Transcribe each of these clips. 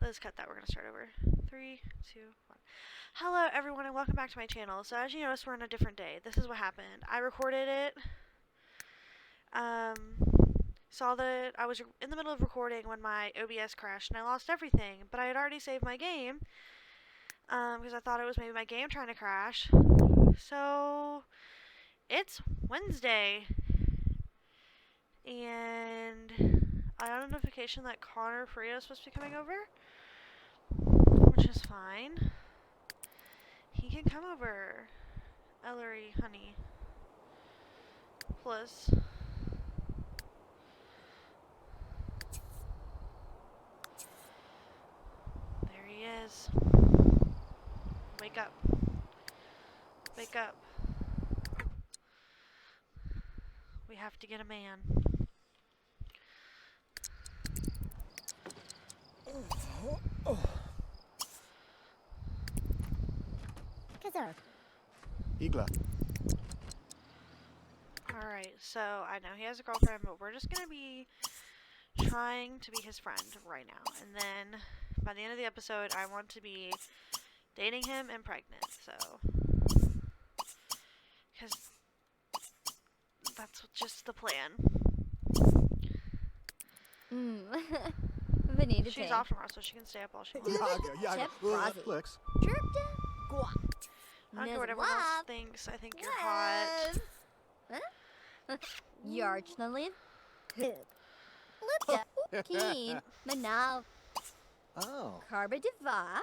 Let's cut that. We're going to start over. 3, 2, 1. Hello, everyone, and welcome back to my channel. So, as you notice, we're on a different day. This is what happened. I recorded it. Saw that I was in the middle of recording when my OBS crashed, and I lost everything. But I had already saved my game. Because I thought it was maybe my game trying to crash. So, it's Wednesday. And I got a notification that Connor Freya is supposed to be coming over. Which is fine. He can come over. Ellery, honey. Plus. There he is. Wake up. Wake up. We have to get a man. Kazar. Igla. Alright, so I know he has a girlfriend, but we're just gonna be trying to be his friend right now. And then by the end of the episode, I want to be dating him and pregnant, so. Because that's just the plan. Vanita She's off tomorrow, so she can stay up all she wants. Yaga. Flicks. I don't care what everyone else thinks. I think you're hot. Yarchnalin. Lipta. Keen. Manav. Oh. Karba Deva.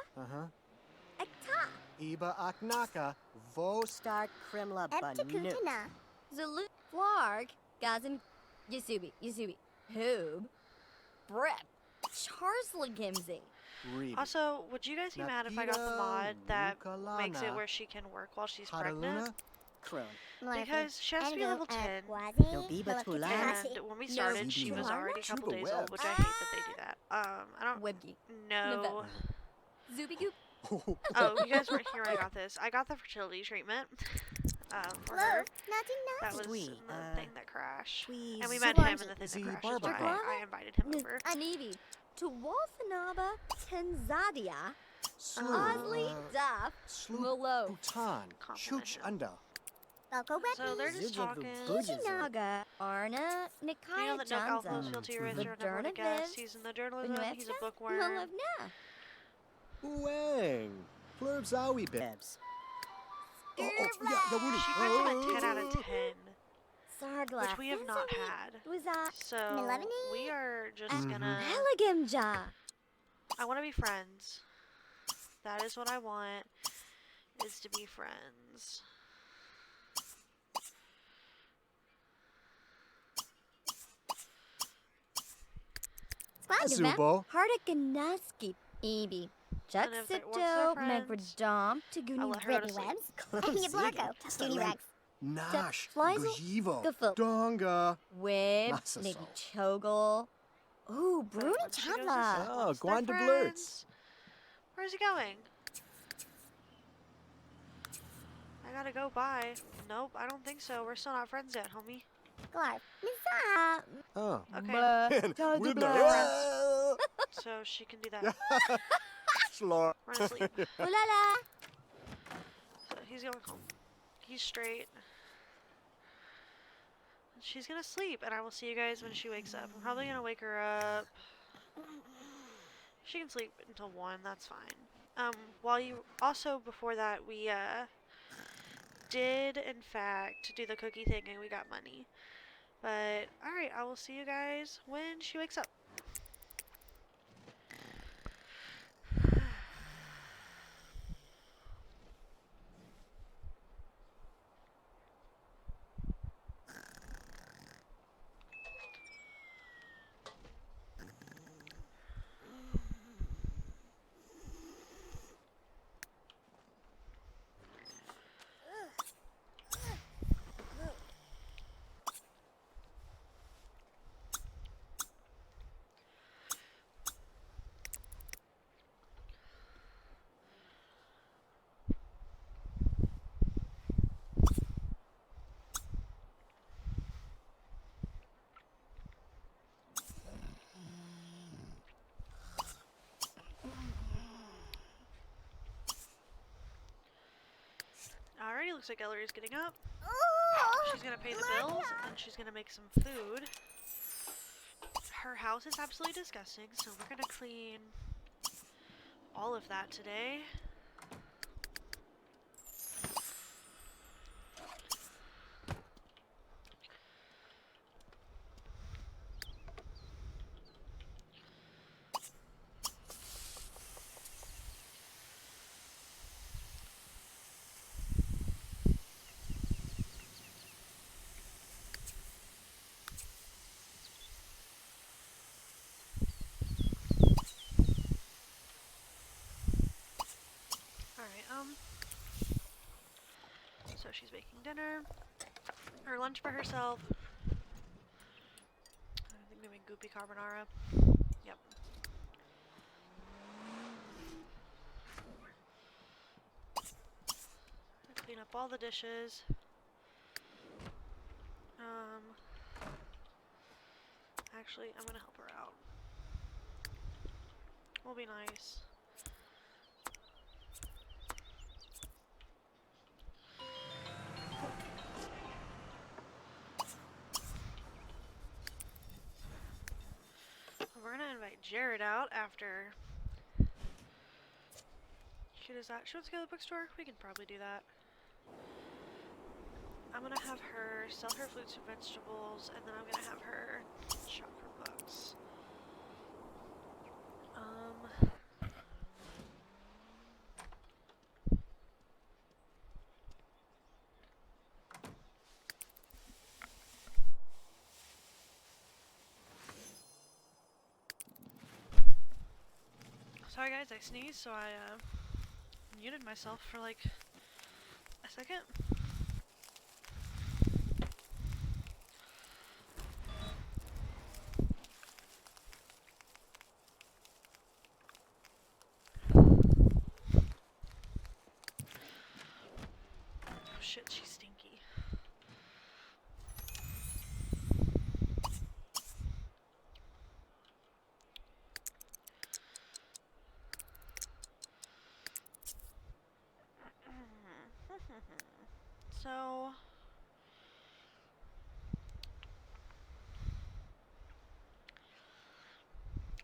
Ekta. Iba Aknaka. Vo Star Krimla Banu. Zulu. Flarg. Gazan. Yasubi. Hoob. Brep. Charsla Gimsey. Also, would you guys be mad if I got the mod that makes it where she can work while she's pregnant? Because she has to be level 10. And when we started, she was already a couple days old, which I hate that they do that. I don't know. Zubigoop. Oh, you guys weren't here when I got this. I got the fertility treatment for her. That was the thing that crashed. And we met him in the thing that crashed. That's why I invited him over. Anivi. To Walthanaba Tanzadia. Oddly Duff. Molo. Bhutan. Chuch Unda. So they're just talking. Naga. Arna. You Nikaya know that Nook Alpha Janza. is filthy rich or never to guess. He's in the journalism. He's a bookworm. Malavna. Wang. Plurbzawi bibs. She went him a 10 out of 10. Sargla. Which we have not had. So we are just gonna. Elegimja. I want to be friends. That is what I want. Is to be friends. Azubo. Hardikanaski. Ebi. Juxipto. Megradom. Taguni Ready Webs. Yablarko. Studio Rex. Nash. Flies. Gujivo. Gafil. Donga. Wib. Masaso. Maybe Chogle. Ooh, Bruni Chadla. Oh, Gwanda Blurts. Where's he going? I gotta go by. Nope, I don't think so. We're still not friends yet, homie. Glarf. Misa. Oh. Okay. Friends. So she can do that. Slor. We're gonna sleep. Ulala. So he's going home. He's straight. She's gonna sleep, and I will see you guys when she wakes up. I'm probably gonna wake her up. She can sleep until 1, that's fine. Also before that, we, did, in fact, do the cookie thing, and we got money. But, alright, I will see you guys when she wakes up. Already looks like Ellery's getting up. She's gonna pay the bills, and then she's gonna make some food. Her house is absolutely disgusting, so we're gonna clean all of that today. So she's making dinner, her lunch for herself. I think doing goopy carbonara. Yep. Clean up all the dishes. Actually, I'm gonna help her out. Will be nice. We're gonna invite Jared out after she does that. She wants to go to the bookstore? We can probably do that. I'm gonna have her sell her fruits and vegetables, and then I'm gonna have her shop her books. Sorry guys, I sneezed, so I muted myself for like a second. Oh shit, she's stinky. So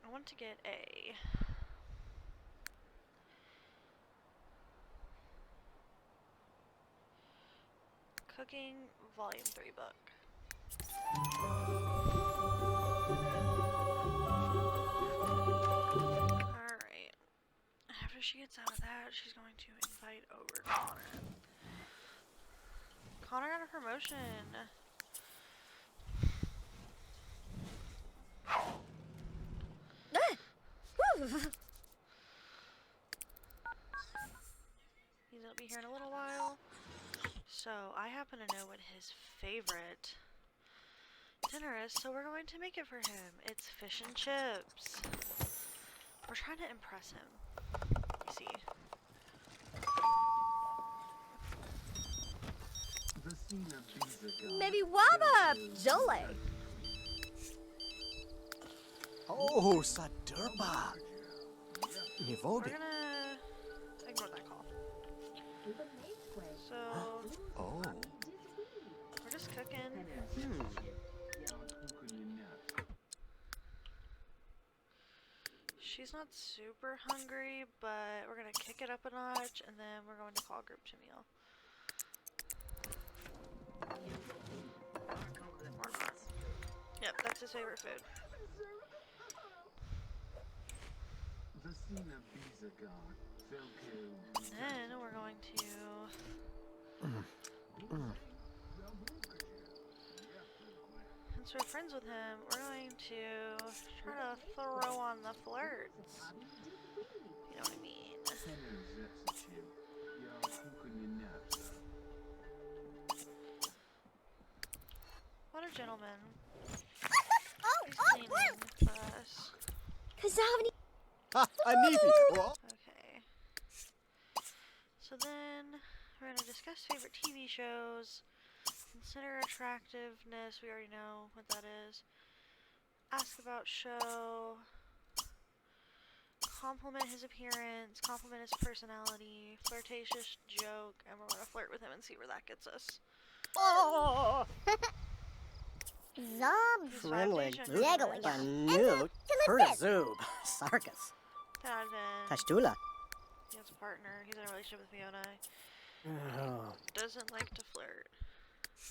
I want to get a cooking volume 3 book. Alright. After she gets out of that, she's going to invite over Connor. Connor got a promotion. He's gonna be here in a little while. So I happen to know what his favorite dinner is, so we're going to make it for him. It's fish and chips. We're trying to impress him. You see. Maybe Waba Jole. Oh, Sadurba. We're gonna ignore that call. So Oh. we're just cooking. She's not super hungry, but we're gonna kick it up a notch, and then we're going to call group to meal. Or not. Yep, that's his favorite food. And then we're going to since we're friends with him, we're going to try to throw on the flirts. You know what I mean? What a gentleman. He's cleaning for us. I need it. Okay. So then, we're going to discuss favorite TV shows. Consider attractiveness. We already know what that is. Ask about show. compliment his appearance, compliment his personality, flirtatious joke, and we're gonna flirt with him and see where that gets us. Oh! Zob. Friendly. Legolas. Canute. Zoob. Sarkis. 10 out of 10. Tashtula. He has a partner. He's in a relationship with Fiona. Oh. Doesn't like to flirt.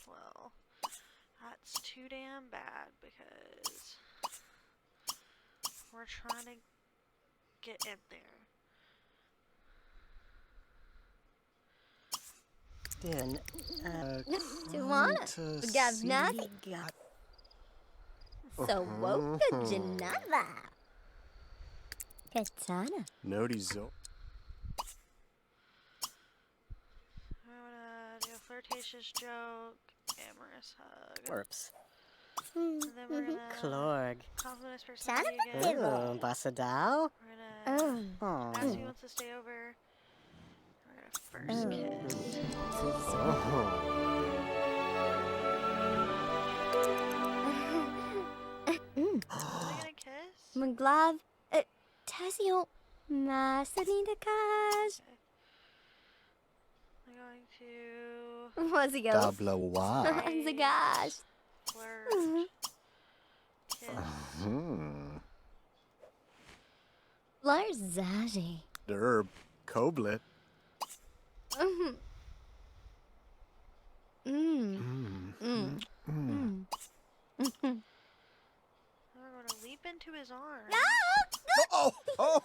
Well, that's too damn bad because we're trying to get in there. Then, Tuana. Gavnati. So woke Janava. Katana. Nodizo. I'm gonna do a flirtatious joke, amorous hug. Corpse. And then we're gonna Clorg. compliment his personality again. Oh, Basadao. We're gonna Oh. ask if he wants to stay over. We're gonna first kiss. Oh. Are they gonna kiss? Maglav. Tazio. Masanita Kash. I'm going to What's he go? Tablawa. Zagash. flirt, kiss. Lars Zaji. Derb. Coblet. We're gonna leap into his arms. Oh! Oh!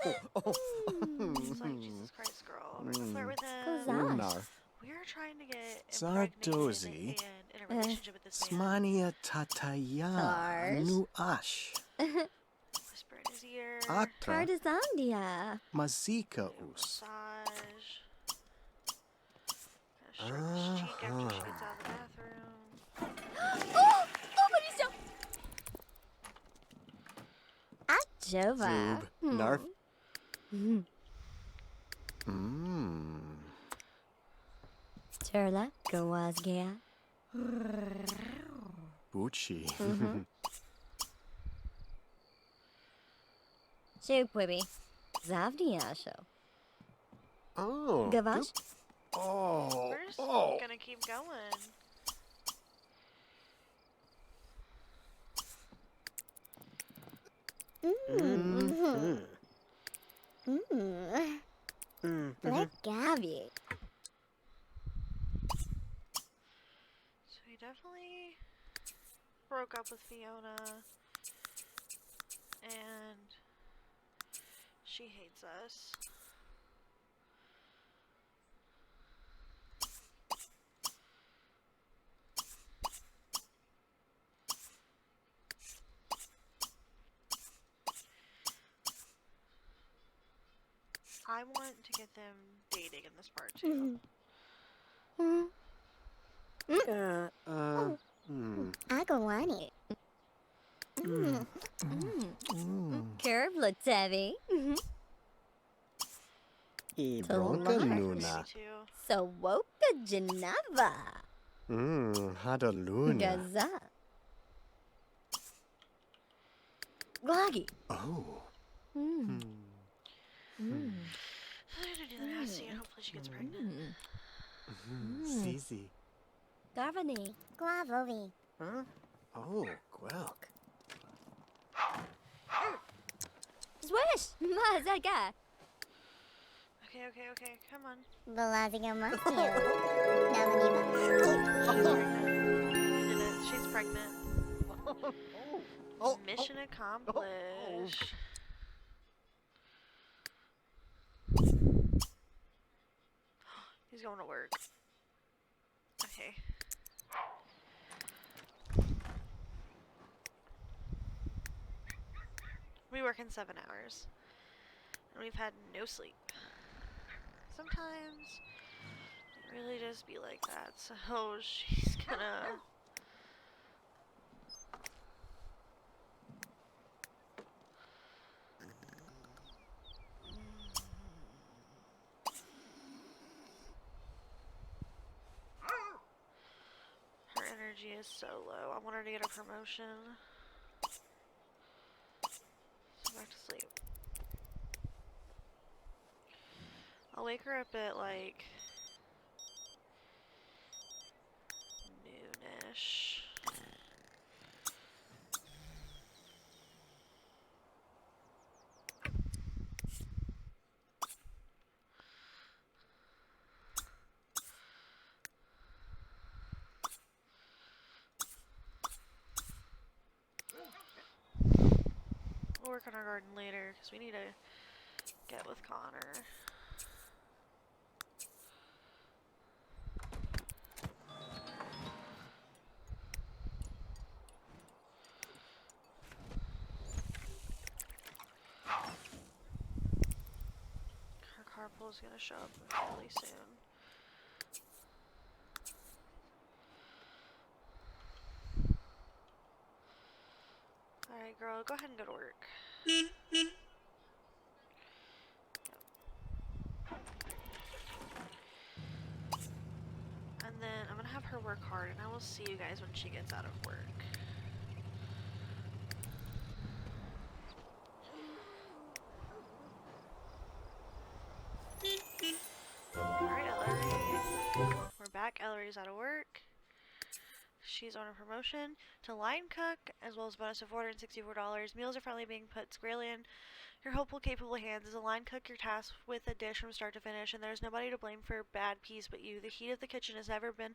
It's like, Jesus Christ, girl. We're gonna flirt with him. Unar. We're trying to get Zardozi. impregnated and in a relationship with this man. Smania tataya. Stars. Nu ash. Whisper in his ear. Atra. Cardizandia. Mazika us. Massage. Gonna stroke his cheek after she gets out of the bathroom. Oh, but he's so. Ajova. Zoob. Narf. Turla. Gawazgia. Bucci. Chupwibi. Zavdiasho. Oh. Gavash. Oh. We're just Oh. gonna keep going. Let Gabby. So he definitely broke up with Fiona. And she hates us. I want to get them dating in this part too. Agawani. Kerblatevi. I bronca Lord. luna. Me too. So woka Geneva. Hada luna. Gaza. Gloggy. Oh. I'm gonna do that house scene. Hopefully she gets pregnant. Zizi. Garvani. Guavovi. Huh? Oh, Gwelk. Swish. Mazaga. Okay, come on. Belaziga Mustio. We did it. She's pregnant. Oh. Mission accomplished. He's going to work. Okay. We work in 7 hours. And we've had no sleep. Sometimes it really just be like that. So she's gonna her energy is so low. I want her to get a promotion. So back to sleep. I'll wake her up at like noonish. We'll work on our garden later because we need to get with Connor. Her carpool is gonna show up really soon. Alright, girl, go ahead and go to work. And then I'm gonna have her work hard, and I will see you guys when she gets out of work. Alright, Ellery. We're back. Ellery's out of work. She's on a promotion to line cook, as well as a bonus of $464. Meals are finally being put squarely in your hopeful, capable hands. As a line cook, you're tasked with a dish from start to finish, and there's nobody to blame for bad peas but you. The heat of the kitchen has never been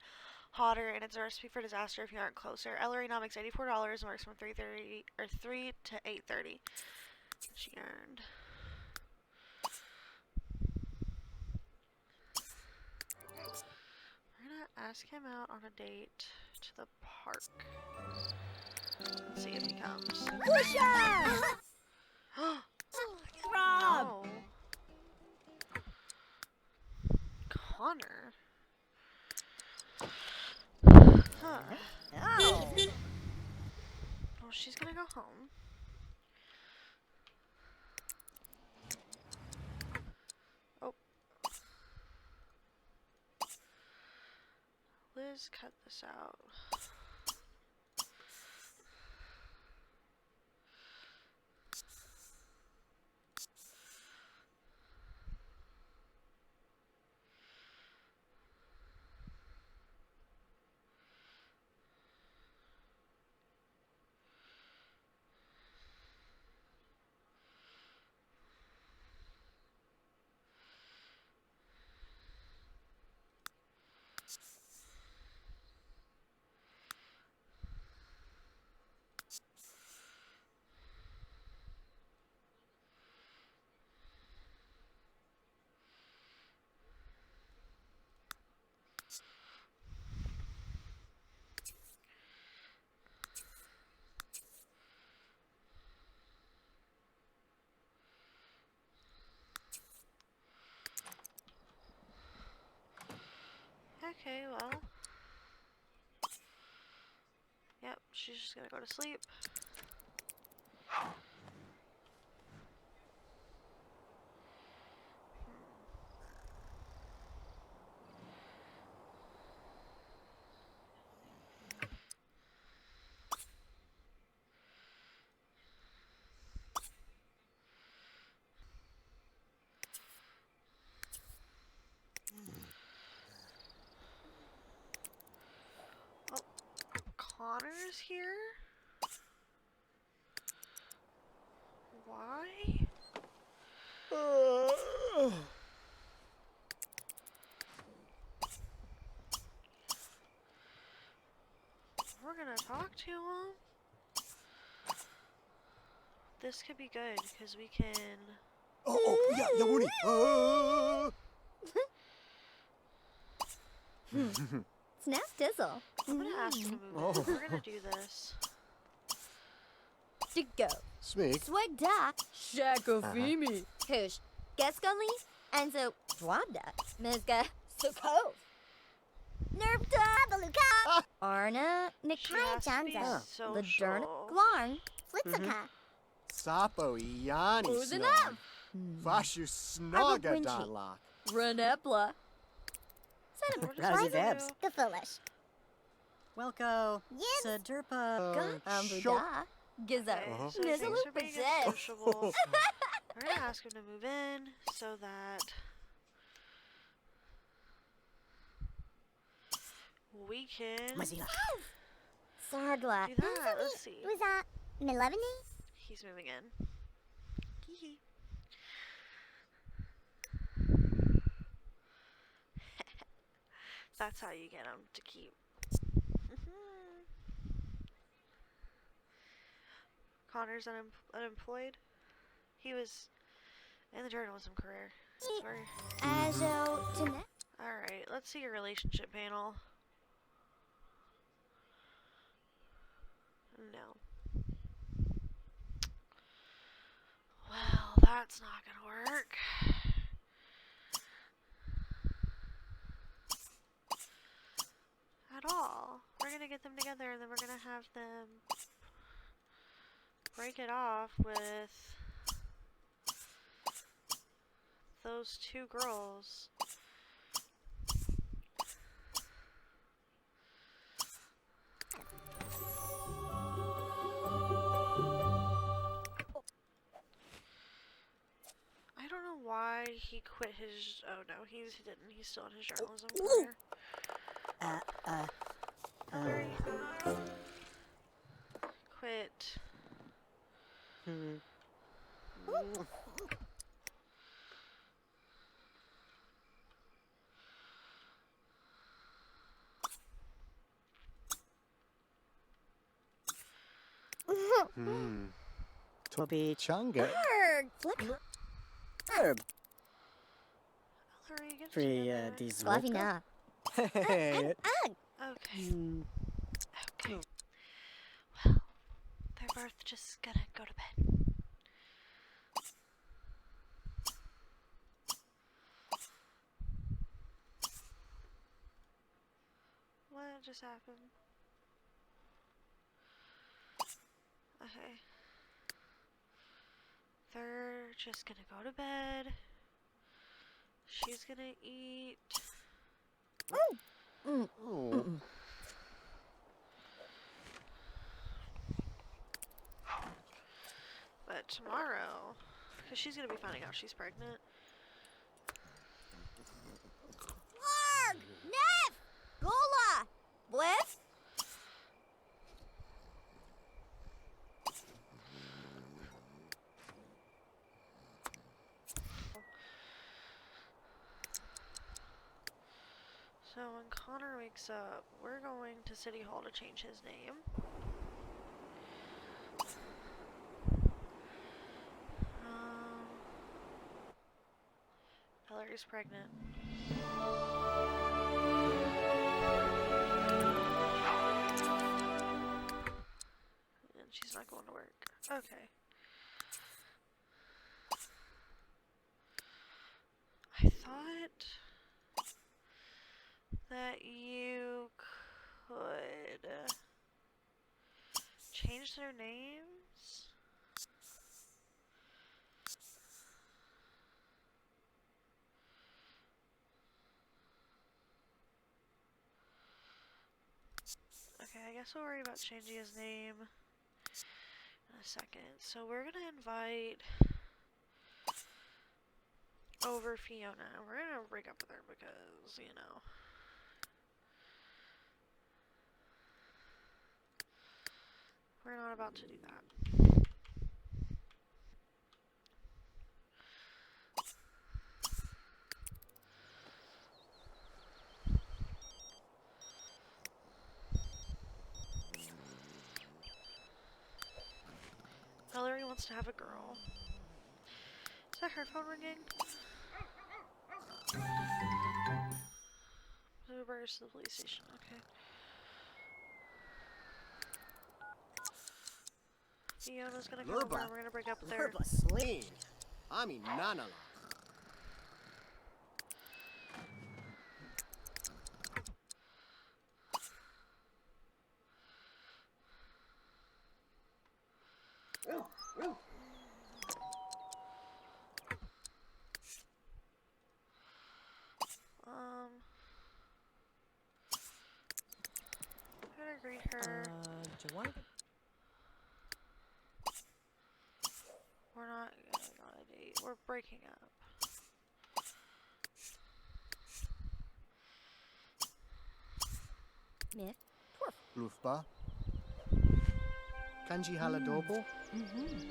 hotter, and it's a recipe for disaster if you aren't closer. Ellery now makes $84 and works from 3 to 8:30. She earned. We're gonna ask him out on a date to the park. Let's see if he comes. Rob! No. Connor? Huh. Oh. Well, she's gonna go home. Oh. Liz, cut this out. Okay, well. Yep, she's just gonna go to sleep. Oh, Connor's here? Why? We're gonna talk to him. This could be good, because we can... Yeah, Woody. Snap dizzle. I'm gonna ask him to move in. We're gonna do this. To go. Smig. Swag da. Shakofimi. Hush. Gaskonli. And so, Dwabda. Mizga. Sukov. Nerpta Baluka. Arna. She Nikai has to be Janza. Janza. Ladurn. social. Glarn. Flitzaka. Sapo Iani Who's Snog. enough? Vashu Snoga Winchy. Danlock. Renepla. So we're just Rousey gonna Vebs. do- Gafulish. Welco. Yes. Sadurpa. Show- Ambuda. Gizo. Okay, so Nizzle thanks for being Possess. sociable. We're gonna ask him to move in so that we can Sargla. do that. Let's see. Was that Milevany? He's moving in. Hee That's how you get him to keep. Connor's unemployed. He was in the journalism career. Alright, let's see your relationship panel. No. Well, that's not gonna work. At all. We're gonna get them together and then we're gonna have them break it off with those two girls. I don't know why he quit his. Oh no, he didn't. He's still in his journalism career. Quit. Toby Chunga. Herb. Ellery, get Free, together. these Fluffy na. Hey. Okay. Okay. Well, they're both just gonna go to bed. What just happened? Okay. They're just gonna go to bed. She's gonna eat. Oh. But tomorrow, because she's gonna be finding out she's pregnant. Larg! Neff! Gola. Bliss. So when Connor wakes up, we're going to City Hall to change his name. Ellery's pregnant. And she's not going to work. Okay. I thought that you could change their names. Okay, I guess we'll worry about changing his name in a second. So we're gonna invite over Fiona. We're gonna break up with her because, you know. We're not about to do that. Ellery wants to have a girl. Is that her phone ringing? Uber to the police station, okay. Fiona's gonna come over and we're gonna break up with her. Lurba Sleen. I mean, Nanala. I'm gonna greet her. Do you want to? We're not going on a date. We're breaking up. Myth. Lufba. Kanji haladobo.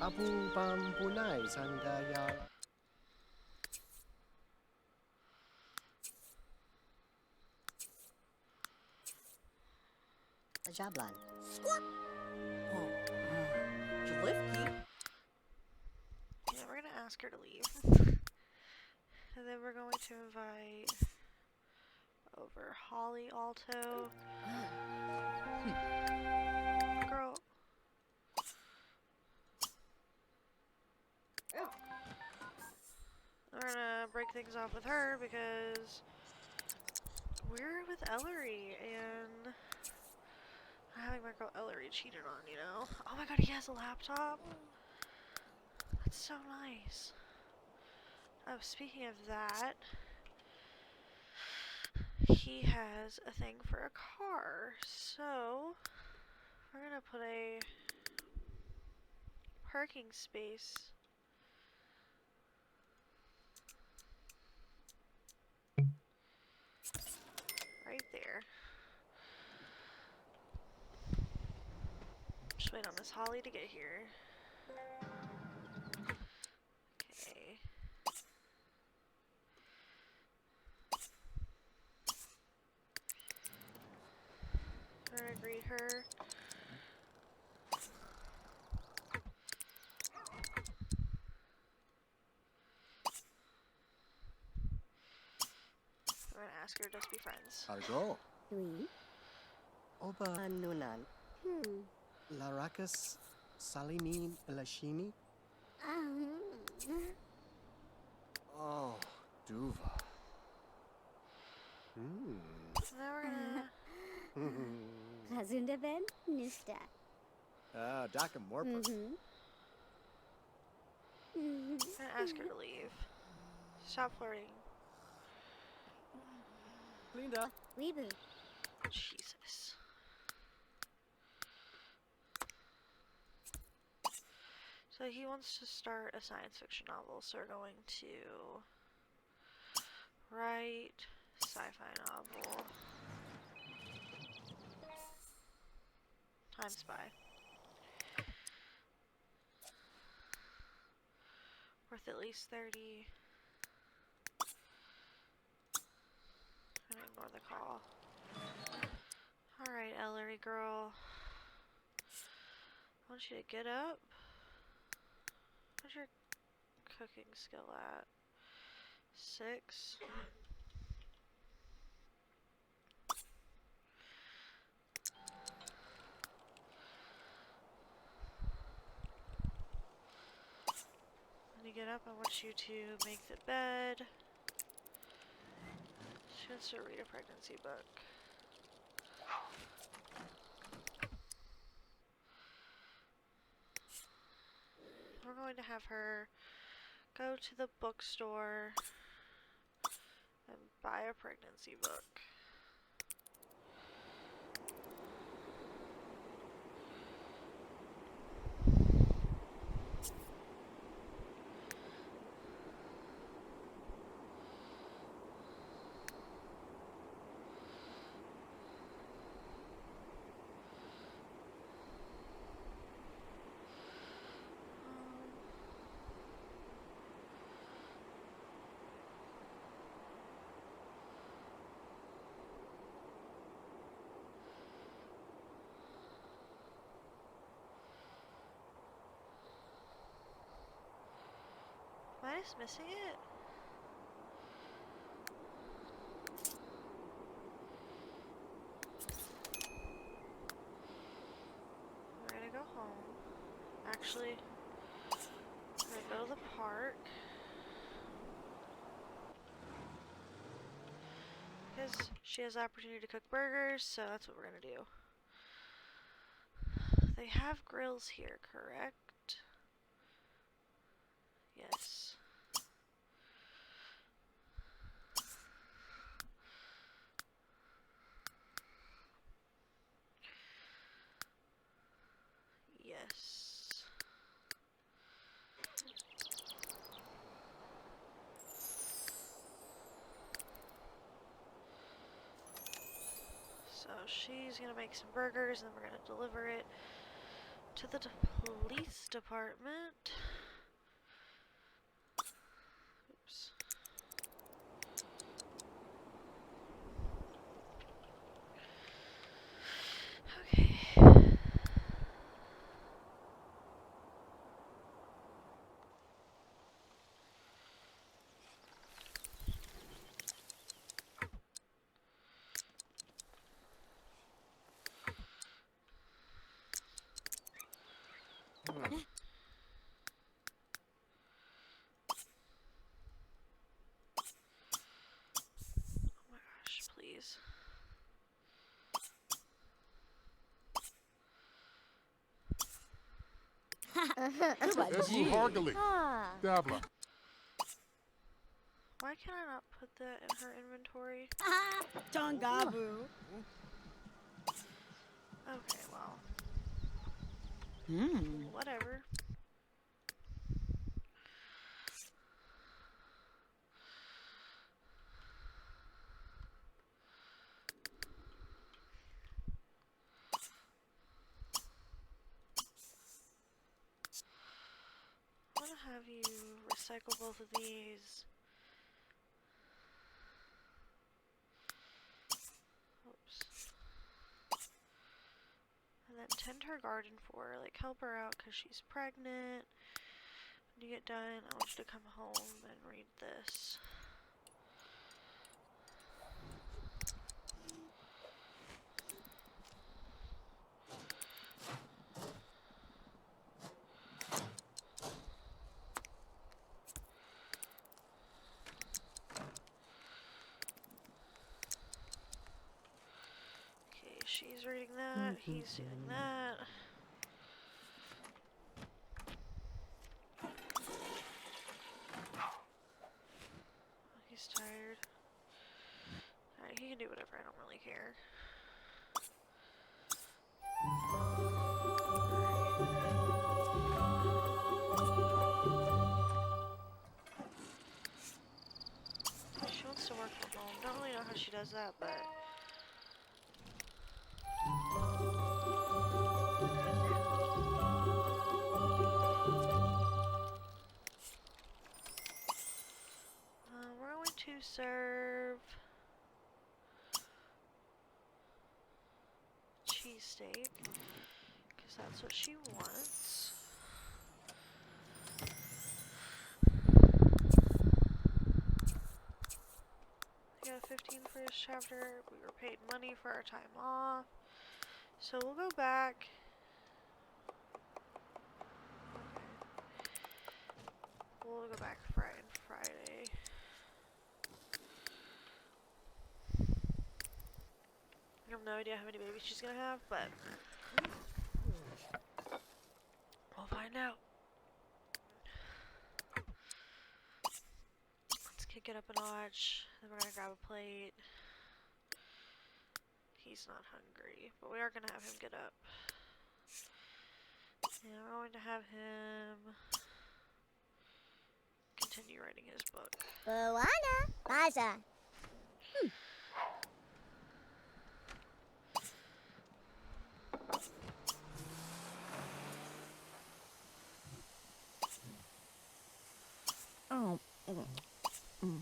Abu bambunai sandayala. Jablan. Oh. Lifty. Yeah, we're gonna ask her to leave. And then we're going to invite over Holly Alto. Girl. We're gonna break things off with her because we're with Ellery and having my girl Ellery cheated on, you know? Oh my god, he has a laptop? That's so nice. Oh, speaking of that, he has a thing for a car, so we're gonna put a parking space right there. Just wait on Miss Holly to get here. Okay. We're gonna greet her. I'm gonna ask her to just be friends. Argo. Oui. Oba nunan. Larakas salinin elashini. Oh, duva. So now we're gonna... Razundaben Nista. Ah, Daka Morpa. I'm gonna ask her to leave. Stop flirting. Linda. Weebu. Jesus. So he wants to start a science fiction novel, so we're going to write sci-fi novel. Time spy. Worth at least 30. I'm gonna ignore the call. Alright, Ellery girl. I want you to get up. What's your cooking skill at? 6. When you get up, I want you to make the bed. She wants to read a pregnancy book. We're going to have her go to the bookstore and buy a pregnancy book. Am I just missing it? We're gonna go home. Actually, we're gonna go to the park. Because she has the opportunity to cook burgers, so that's what we're gonna do. They have grills here, correct? Yes. Yes. So she's gonna make some burgers and then we're gonna deliver it to the police department. Oops. Okay. Oh my gosh, please. Ebu Hargali. Dabla. Why can I not put that in her inventory? Tongabu. Okay, well. Whatever. I'm gonna have you recycle both of these. Oops. And then tend her garden for her, like help her out because she's pregnant. When you get done, I want you to come home and read this. Okay, she's reading that, he's doing that. He's tired. Alright, he can do whatever, I don't really care. She wants to work from home. Don't really know how she does that, but... we're going to serve... cheesesteak, because that's what she wants. We got 15 for this chapter. We were paid money for our time off. So we'll go back. Okay. We'll go back Friday. I have no idea how many babies she's gonna have, but we'll find out. Let's kick it up a notch. Then we're gonna grab a plate. He's not hungry, but we are gonna have him get up. And we're going to have him continue writing his book. Buana, Baza. Oh. Can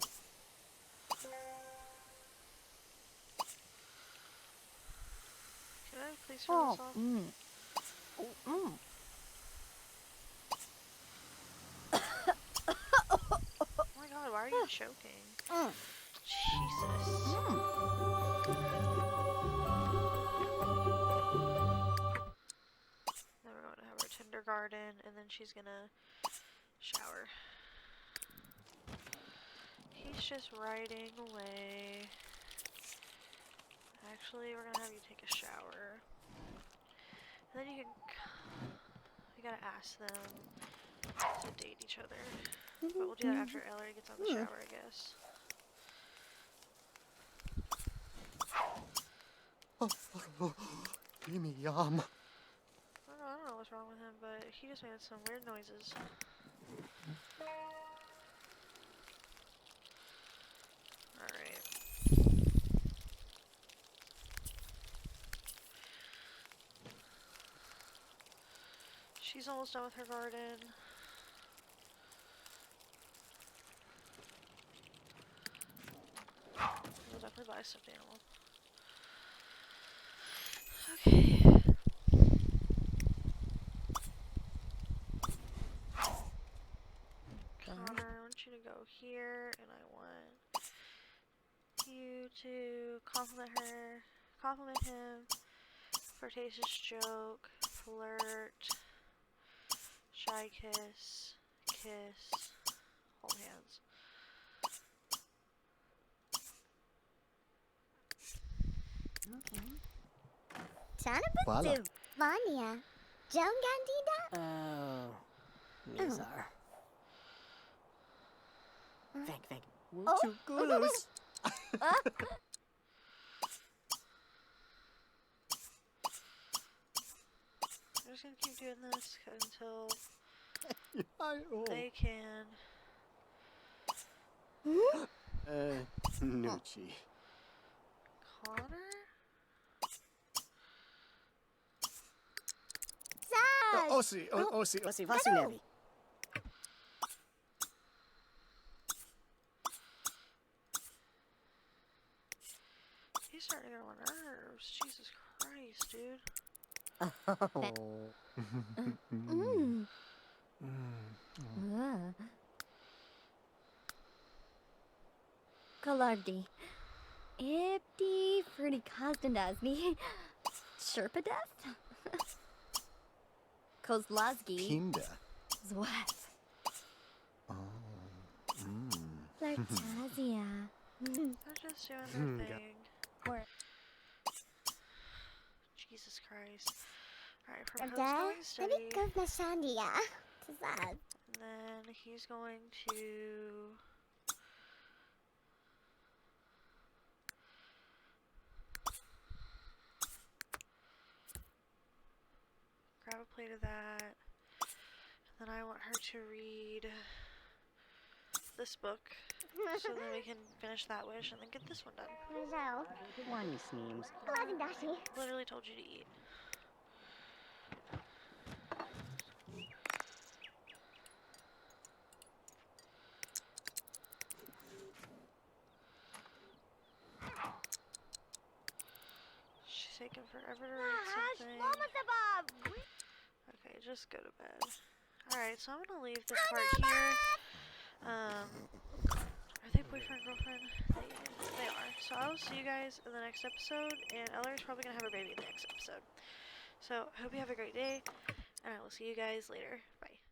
I please turn this off? Oh my god, why are you choking? Jesus. Then we're going to have our kindergarten, and then she's gonna shower. He's just writing away. Actually, we're gonna have you take a shower. And then you gotta ask them to date each other. But we'll do that after Ellery gets on the shower, I guess. Gimme yum. I don't know what's wrong with him, but he just made some weird noises. Alright. She's almost done with her garden. We'll definitely buy a stuffed animal. Okay. Connor, I want you to go here, and I want you to compliment him, flirtatious joke, flirt, shy kiss, hold hands. Sana Bala. betul. Vanya. Jangan tidak. Oh, Nizar. Thank. Oh. Too close. I'm just gonna keep doing this until Oh. they can. Nucci. Connor? Sad. Osi. Osi, Vasunevi. He's starting to get on my nerves. Jesus Christ, dude. Kalardi. Ipti Fruity Kazdandazni. Sherpadeth? Kozlazgi. Kinda. Zwef. Oh. Flirtazia. They're just doing their thing. Or Jesus Christ. Alright, propose Ada. going Tadi steady. kau pesan dia. Sad. And then he's going to grab a plate of that. And then I want her to read this book so that we can finish that wish and then get this one done. So, One seems. kelasing dasi. Literally told you to eat. She's taking forever to read something. Okay, just go to bed. Alright, so I'm gonna leave this part here. Are they boyfriend, girlfriend? They are. So I will see you guys in the next episode, and Eller's probably gonna have her baby in the next episode. So I hope you have a great day, and I will see you guys later. Bye.